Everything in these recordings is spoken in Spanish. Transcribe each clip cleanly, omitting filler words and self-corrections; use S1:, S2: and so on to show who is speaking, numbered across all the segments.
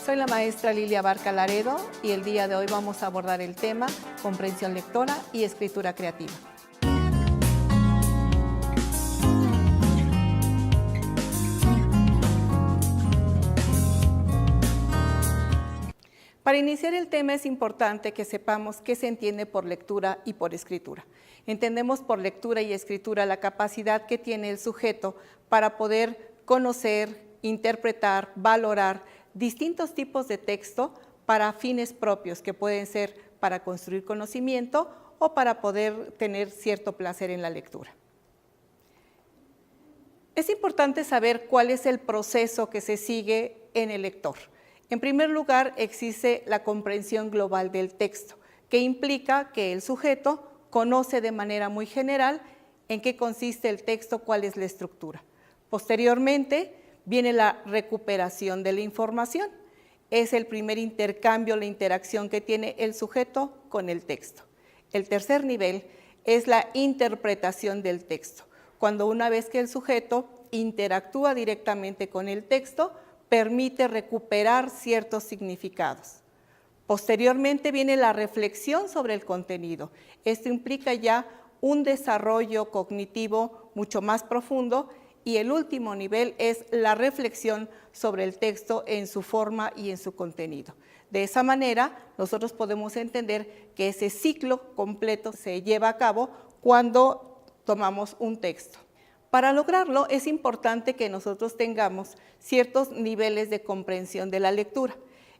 S1: Soy la maestra Lilia Barca Laredo y el día de hoy vamos a abordar el tema comprensión lectora y escritura creativa. Para iniciar el tema es importante que sepamos qué se entiende por lectura y por escritura. Entendemos por lectura y escritura la capacidad que tiene el sujeto para poder conocer, interpretar, valorar distintos tipos de texto para fines propios, que pueden ser para construir conocimiento o para poder tener cierto placer en la lectura. Es importante saber cuál es el proceso que se sigue en el lector. En primer lugar, existe la comprensión global del texto, que implica que el sujeto conoce de manera muy general en qué consiste el texto, cuál es la estructura. Posteriormente, viene la recuperación de la información. Es el primer intercambio, la interacción que tiene el sujeto con el texto. El tercer nivel es la interpretación del texto, cuando una vez que el sujeto interactúa directamente con el texto, permite recuperar ciertos significados. Posteriormente viene la reflexión sobre el contenido. Esto implica ya un desarrollo cognitivo mucho más profundo y el último nivel es la reflexión sobre el texto en su forma y en su contenido. De esa manera, nosotros podemos entender que ese ciclo completo se lleva a cabo cuando tomamos un texto. Para lograrlo, es importante que nosotros tengamos ciertos niveles de comprensión de la lectura.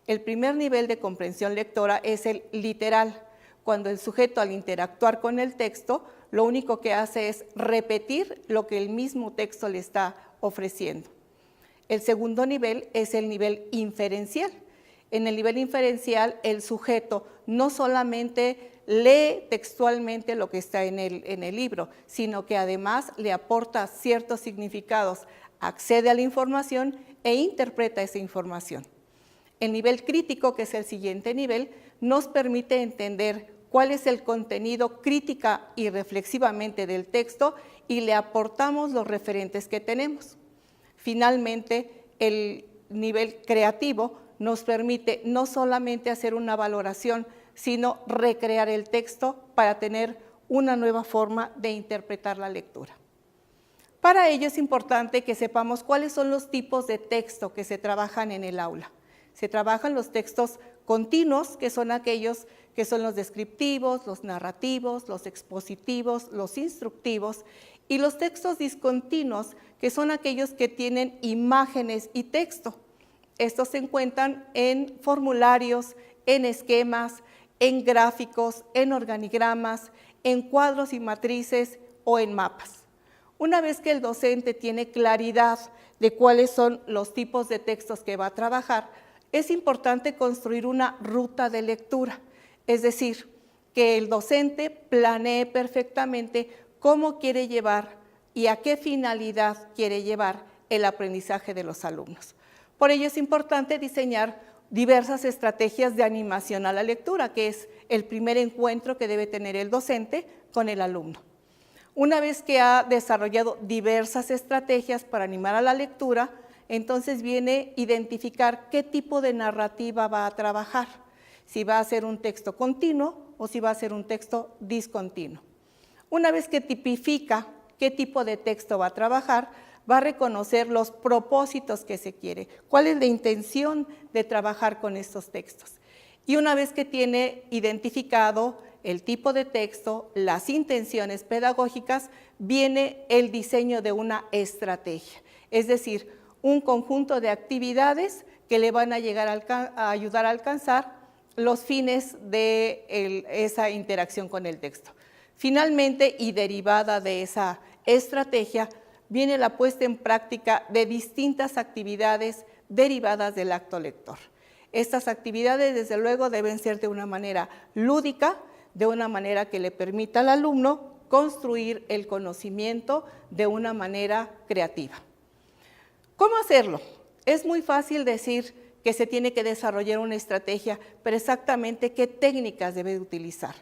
S1: El primer nivel de comprensión lectora es el literal, cuando el sujeto al interactuar con el texto, lo único que hace es repetir lo que el mismo texto le está ofreciendo. El segundo nivel es el nivel inferencial. En el nivel inferencial, el sujeto no solamente lee textualmente lo que está en el libro, sino que además le aporta ciertos significados, accede a la información e interpreta esa información. El nivel crítico, que es el siguiente nivel, nos permite entender cuál es el contenido crítica y reflexivamente del texto y le aportamos los referentes que tenemos. Finalmente, el nivel creativo nos permite no solamente hacer una valoración, sino recrear el texto para tener una nueva forma de interpretar la lectura. Para ello es importante que sepamos cuáles son los tipos de texto que se trabajan en el aula. Se trabajan los textos continuos, que son aquellos que son los descriptivos, los narrativos, los expositivos, los instructivos, y los textos discontinuos, que son aquellos que tienen imágenes y texto. Estos se encuentran en formularios, en esquemas, en gráficos, en organigramas, en cuadros y matrices o en mapas. Una vez que el docente tiene claridad de cuáles son los tipos de textos que va a trabajar, es importante construir una ruta de lectura, es decir, que el docente planee perfectamente cómo quiere llevar y a qué finalidad quiere llevar el aprendizaje de los alumnos. Por ello es importante diseñar diversas estrategias de animación a la lectura, que es el primer encuentro que debe tener el docente con el alumno. Una vez que ha desarrollado diversas estrategias para animar a la lectura, entonces viene identificar qué tipo de narrativa va a trabajar, si va a ser un texto continuo o si va a ser un texto discontinuo. Una vez que tipifica qué tipo de texto va a trabajar, va a reconocer los propósitos que se quiere, cuál es la intención de trabajar con estos textos. Y una vez que tiene identificado el tipo de texto, las intenciones pedagógicas, viene el diseño de una estrategia, es decir, un conjunto de actividades que le van a ayudar a alcanzar los fines de esa interacción con el texto. Finalmente, y derivada de esa estrategia, viene la puesta en práctica de distintas actividades derivadas del acto lector. Estas actividades, desde luego, deben ser de una manera lúdica, de una manera que le permita al alumno construir el conocimiento de una manera creativa. ¿Cómo hacerlo? Es muy fácil decir que se tiene que desarrollar una estrategia, pero exactamente qué técnicas debe utilizar.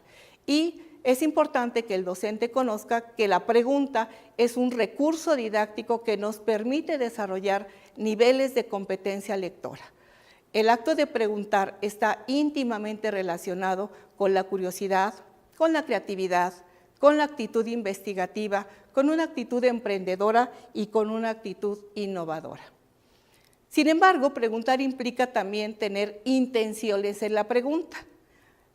S1: Y es importante que el docente conozca que la pregunta es un recurso didáctico que nos permite desarrollar niveles de competencia lectora. El acto de preguntar está íntimamente relacionado con la curiosidad, con la creatividad, con la actitud investigativa, con una actitud emprendedora y con una actitud innovadora. Sin embargo, preguntar implica también tener intenciones en la pregunta.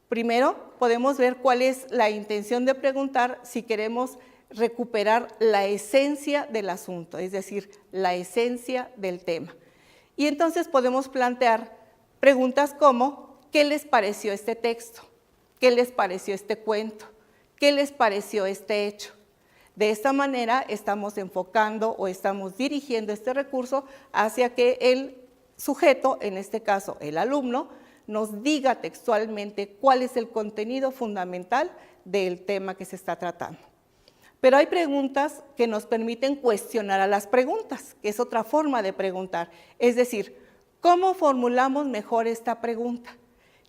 S1: Primero, podemos ver cuál es la intención de preguntar si queremos recuperar la esencia del asunto, es decir, la esencia del tema. Y entonces podemos plantear preguntas como, ¿qué les pareció este texto? ¿Qué les pareció este cuento? ¿Qué les pareció este hecho? De esta manera estamos enfocando o estamos dirigiendo este recurso hacia que el sujeto, en este caso el alumno, nos diga textualmente cuál es el contenido fundamental del tema que se está tratando. Pero hay preguntas que nos permiten cuestionar a las preguntas, que es otra forma de preguntar. Es decir, ¿cómo formulamos mejor esta pregunta?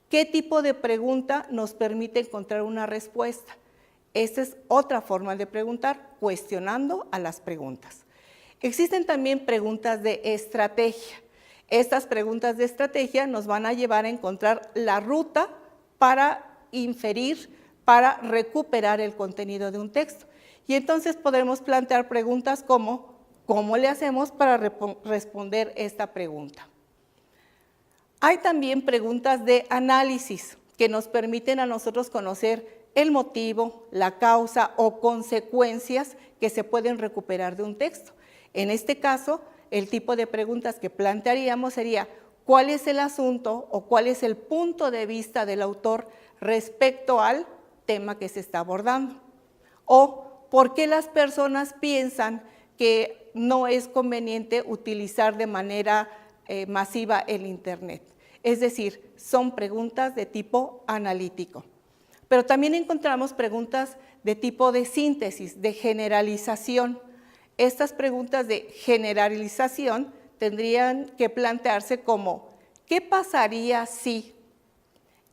S1: ¿Qué tipo de pregunta nos permite encontrar una respuesta? Esta es otra forma de preguntar, cuestionando a las preguntas. Existen también preguntas de estrategia. Estas preguntas de estrategia nos van a llevar a encontrar la ruta para inferir, para recuperar el contenido de un texto. Y entonces podremos plantear preguntas como, ¿cómo le hacemos para responder esta pregunta? Hay también preguntas de análisis que nos permiten a nosotros conocer el motivo, la causa o consecuencias que se pueden recuperar de un texto. En este caso, el tipo de preguntas que plantearíamos sería, ¿cuál es el asunto o cuál es el punto de vista del autor respecto al tema que se está abordando? O, ¿por qué las personas piensan que no es conveniente utilizar de manera masiva el Internet? Es decir, son preguntas de tipo analítico. Pero también encontramos preguntas de tipo de síntesis, de generalización. Estas preguntas de generalización tendrían que plantearse como, ¿qué pasaría si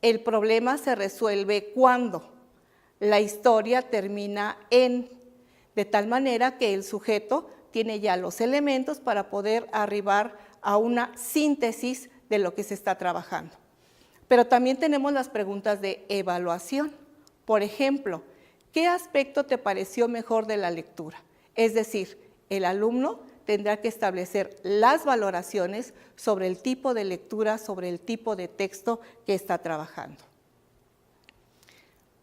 S1: el problema se resuelve cuando la historia termina en? De tal manera que el sujeto tiene ya los elementos para poder arribar a una síntesis de lo que se está trabajando. Pero también tenemos las preguntas de evaluación. Por ejemplo, ¿qué aspecto te pareció mejor de la lectura? Es decir, el alumno tendrá que establecer las valoraciones sobre el tipo de lectura, sobre el tipo de texto que está trabajando.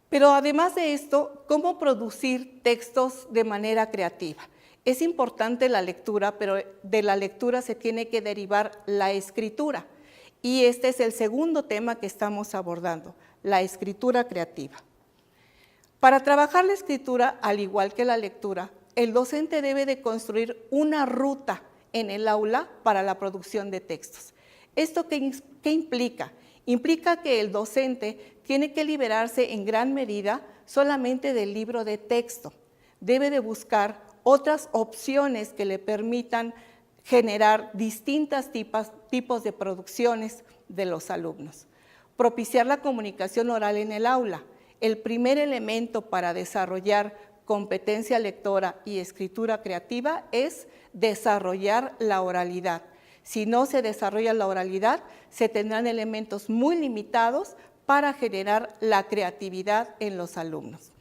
S1: Pero además de esto, ¿cómo producir textos de manera creativa? Es importante la lectura, pero de la lectura se tiene que derivar la escritura. Y este es el segundo tema que estamos abordando, la escritura creativa. Para trabajar la escritura, al igual que la lectura, el docente debe de construir una ruta en el aula para la producción de textos. ¿Esto qué implica? Implica que el docente tiene que liberarse en gran medida solamente del libro de texto. Debe de buscar otras opciones que le permitan generar distintos tipos de producciones de los alumnos. Propiciar la comunicación oral en el aula. El primer elemento para desarrollar competencia lectora y escritura creativa es desarrollar la oralidad. Si no se desarrolla la oralidad, se tendrán elementos muy limitados para generar la creatividad en los alumnos.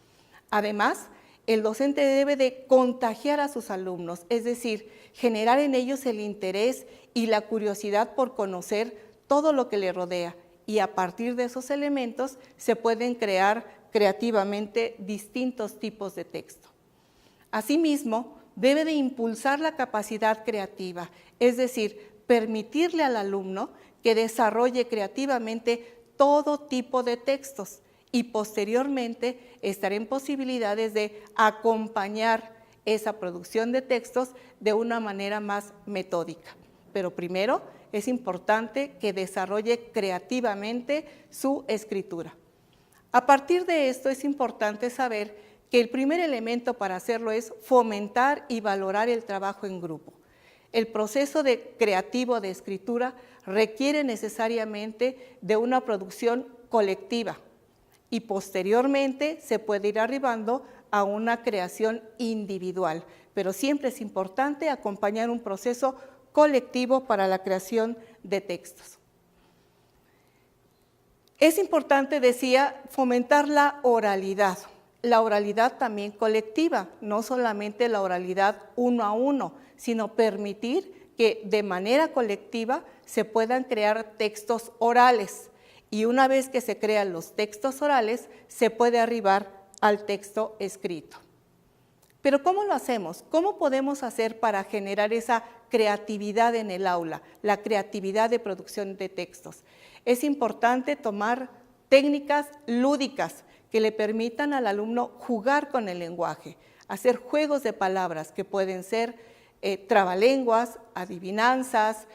S1: Además, el docente debe de contagiar a sus alumnos, es decir, generar en ellos el interés y la curiosidad por conocer todo lo que le rodea, y a partir de esos elementos se pueden crear creativamente distintos tipos de texto. Asimismo, debe de impulsar la capacidad creativa, es decir, permitirle al alumno que desarrolle creativamente todo tipo de textos y posteriormente estar en posibilidades de acompañar esa producción de textos de una manera más metódica. Pero primero es importante que desarrolle creativamente su escritura. A partir de esto es importante saber que el primer elemento para hacerlo es fomentar y valorar el trabajo en grupo. El proceso creativo de escritura requiere necesariamente de una producción colectiva y posteriormente se puede ir arribando a una creación individual, pero siempre es importante acompañar un proceso colectivo para la creación de textos. Es importante, decía, fomentar la oralidad también colectiva, no solamente la oralidad uno a uno, sino permitir que de manera colectiva se puedan crear textos orales. Y una vez que se crean los textos orales, se puede arribar al texto escrito. Pero ¿cómo lo hacemos? ¿Cómo podemos hacer para generar esa creatividad en el aula, la creatividad de producción de textos? Es importante tomar técnicas lúdicas que le permitan al alumno jugar con el lenguaje, hacer juegos de palabras que pueden ser trabalenguas, adivinanzas.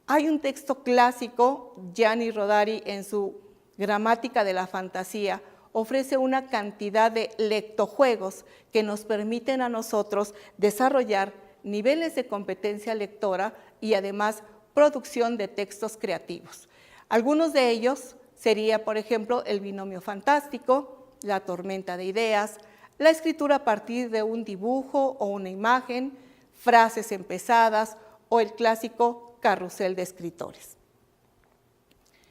S1: Hay un texto clásico, Gianni Rodari en su Gramática de la Fantasía, ofrece una cantidad de lectojuegos que nos permiten a nosotros desarrollar niveles de competencia lectora y además producción de textos creativos. Algunos de ellos sería, por ejemplo, el binomio fantástico, la tormenta de ideas, la escritura a partir de un dibujo o una imagen, frases empezadas o el clásico carrusel de escritores.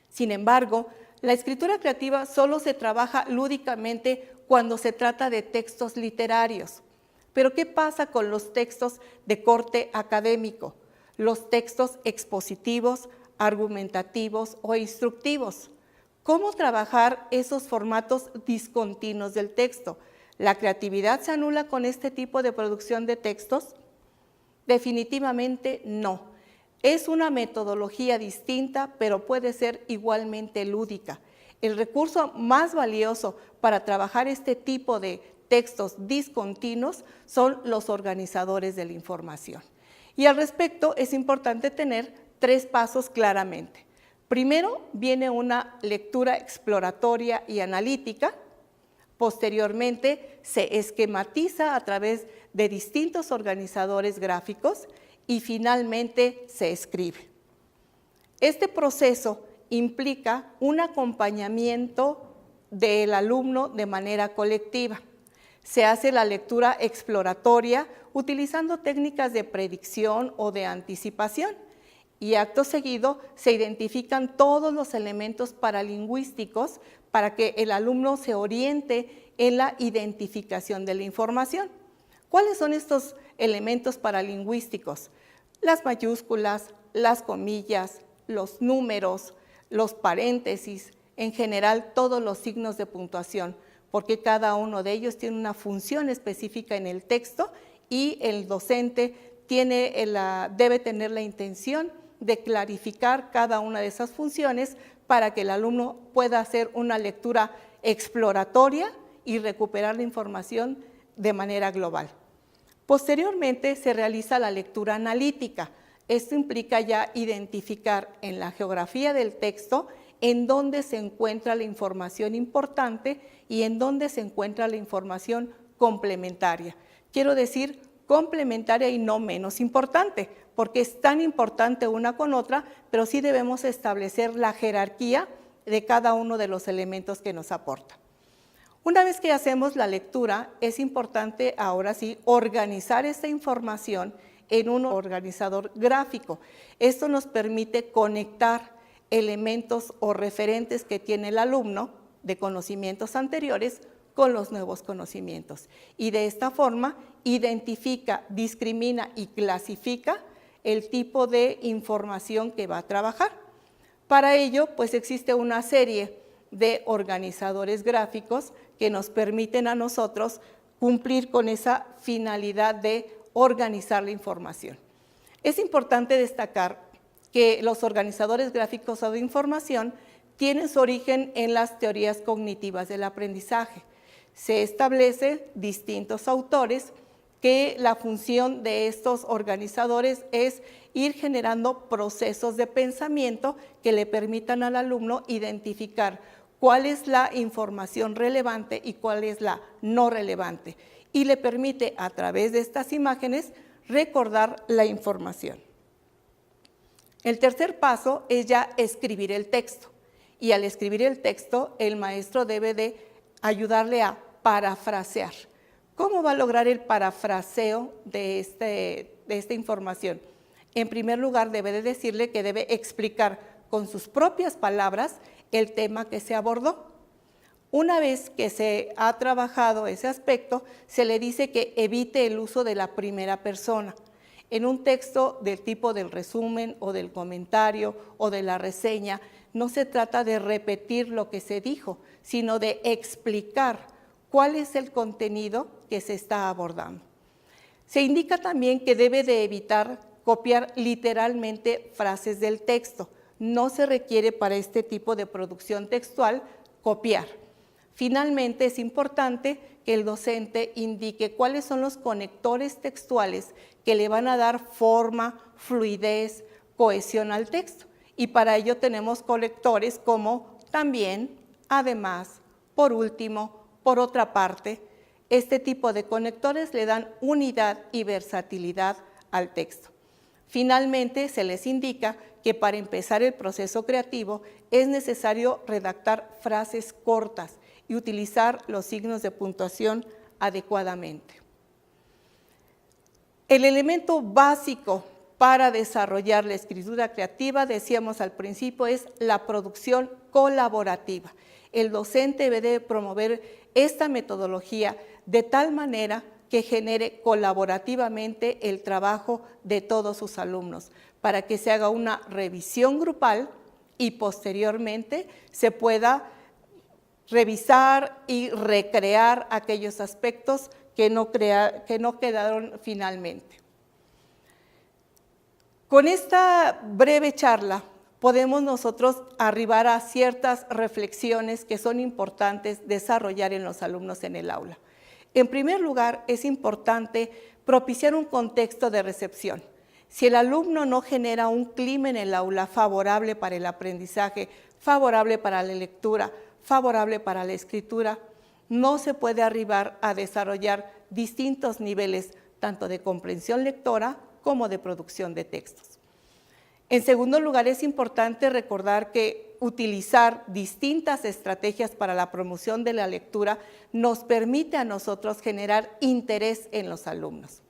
S1: Sin embargo, la escritura creativa solo se trabaja lúdicamente cuando se trata de textos literarios. Pero ¿qué pasa con los textos de corte académico? Los textos expositivos, argumentativos o instructivos. ¿Cómo trabajar esos formatos discontinuos del texto? ¿La creatividad se anula con este tipo de producción de textos? Definitivamente no. Es una metodología distinta, pero puede ser igualmente lúdica. El recurso más valioso para trabajar este tipo de textos discontinuos son los organizadores de la información. Y al respecto es importante tener 3 pasos claramente. Primero viene una lectura exploratoria y analítica. Posteriormente se esquematiza a través de distintos organizadores gráficos y finalmente se escribe. Este proceso implica un acompañamiento del alumno de manera colectiva. Se hace la lectura exploratoria utilizando técnicas de predicción o de anticipación y acto seguido se identifican todos los elementos paralingüísticos para que el alumno se oriente en la identificación de la información. ¿Cuáles son estos elementos paralingüísticos? Las mayúsculas, las comillas, los números, los paréntesis, en general todos los signos de puntuación, porque cada uno de ellos tiene una función específica en el texto y el docente debe tener la intención de clarificar cada una de esas funciones para que el alumno pueda hacer una lectura exploratoria y recuperar la información de manera global. Posteriormente se realiza la lectura analítica. Esto implica ya identificar en la geografía del texto en dónde se encuentra la información importante y en dónde se encuentra la información complementaria. Quiero decir complementaria y no menos importante, porque es tan importante una con otra, pero sí debemos establecer la jerarquía de cada uno de los elementos que nos aporta. Una vez que hacemos la lectura, es importante ahora sí organizar esta información en un organizador gráfico. Esto nos permite conectar elementos o referentes que tiene el alumno de conocimientos anteriores con los nuevos conocimientos. Y de esta forma identifica, discrimina y clasifica el tipo de información que va a trabajar. Para ello, pues existe una serie de organizadores gráficos que nos permiten a nosotros cumplir con esa finalidad de organizar la información. Es importante destacar que los organizadores gráficos o de información tienen su origen en las teorías cognitivas del aprendizaje. Se establece distintos autores que la función de estos organizadores es ir generando procesos de pensamiento que le permitan al alumno identificar cuál es la información relevante y cuál es la no relevante, y le permite a través de estas imágenes recordar la información. El tercer paso es ya escribir el texto, y al escribir el texto el maestro debe de ayudarle a parafrasear. ¿Cómo va a lograr el parafraseo de esta información? En primer lugar, debe de decirle que debe explicar con sus propias palabras el tema que se abordó. Una vez que se ha trabajado ese aspecto, se le dice que evite el uso de la primera persona. En un texto del tipo del resumen o del comentario o de la reseña, no se trata de repetir lo que se dijo, sino de explicar cuál es el contenido que se está abordando. Se indica también que debe de evitar copiar literalmente frases del texto. No se requiere para este tipo de producción textual copiar. Finalmente, es importante que el docente indique cuáles son los conectores textuales que le van a dar forma, fluidez, cohesión al texto. Y para ello tenemos conectores como también, además, por último, por otra parte. Este tipo de conectores le dan unidad y versatilidad al texto. Finalmente, se les indica que para empezar el proceso creativo es necesario redactar frases cortas y utilizar los signos de puntuación adecuadamente. El elemento básico para desarrollar la escritura creativa, decíamos al principio, es la producción colaborativa. El docente debe promover esta metodología de tal manera que genere colaborativamente el trabajo de todos sus alumnos, para que se haga una revisión grupal y posteriormente se pueda revisar y recrear aquellos aspectos que no quedaron finalmente. Con esta breve charla podemos nosotros arribar a ciertas reflexiones que son importantes desarrollar en los alumnos en el aula. En primer lugar, es importante propiciar un contexto de recepción. Si el alumno no genera un clima en el aula favorable para el aprendizaje, favorable para la lectura, favorable para la escritura, no se puede arribar a desarrollar distintos niveles, tanto de comprensión lectora como de producción de textos. En segundo lugar, es importante recordar que utilizar distintas estrategias para la promoción de la lectura nos permite a nosotros generar interés en los alumnos.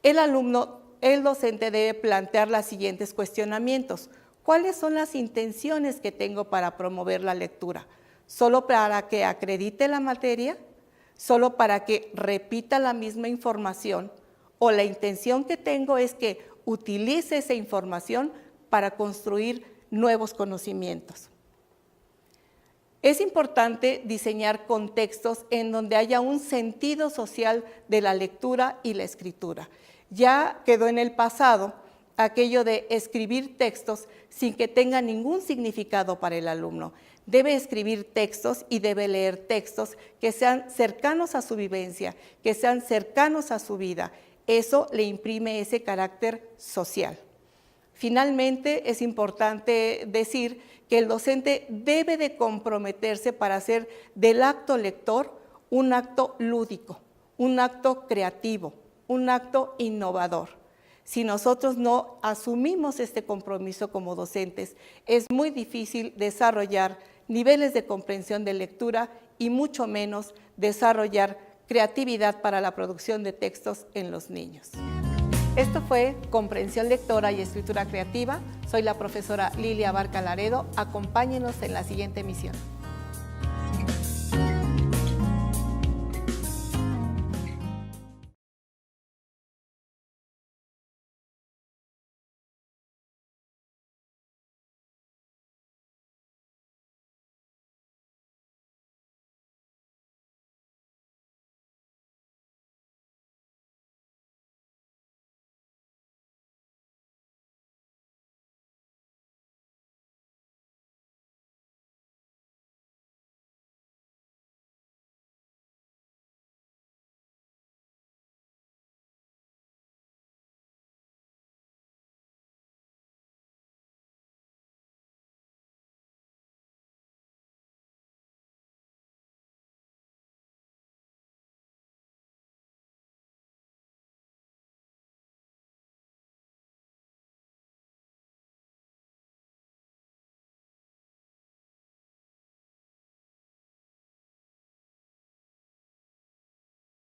S1: El docente debe plantear los siguientes cuestionamientos. ¿Cuáles son las intenciones que tengo para promover la lectura? ¿Solo para que acredite la materia? ¿Solo para que repita la misma información? ¿O la intención que tengo es que utilice esa información para construir nuevos conocimientos? Es importante diseñar contextos en donde haya un sentido social de la lectura y la escritura. Ya quedó en el pasado aquello de escribir textos sin que tenga ningún significado para el alumno. Debe escribir textos y debe leer textos que sean cercanos a su vivencia, que sean cercanos a su vida. Eso le imprime ese carácter social. Finalmente, es importante decir que el docente debe de comprometerse para hacer del acto lector un acto lúdico, un acto creativo, un acto innovador. Si nosotros no asumimos este compromiso como docentes, es muy difícil desarrollar niveles de comprensión de lectura y mucho menos desarrollar creatividad para la producción de textos en los niños. Esto fue Comprensión Lectora y Escritura Creativa. Soy la profesora Lilia Abarca Laredo. Acompáñenos en la siguiente emisión.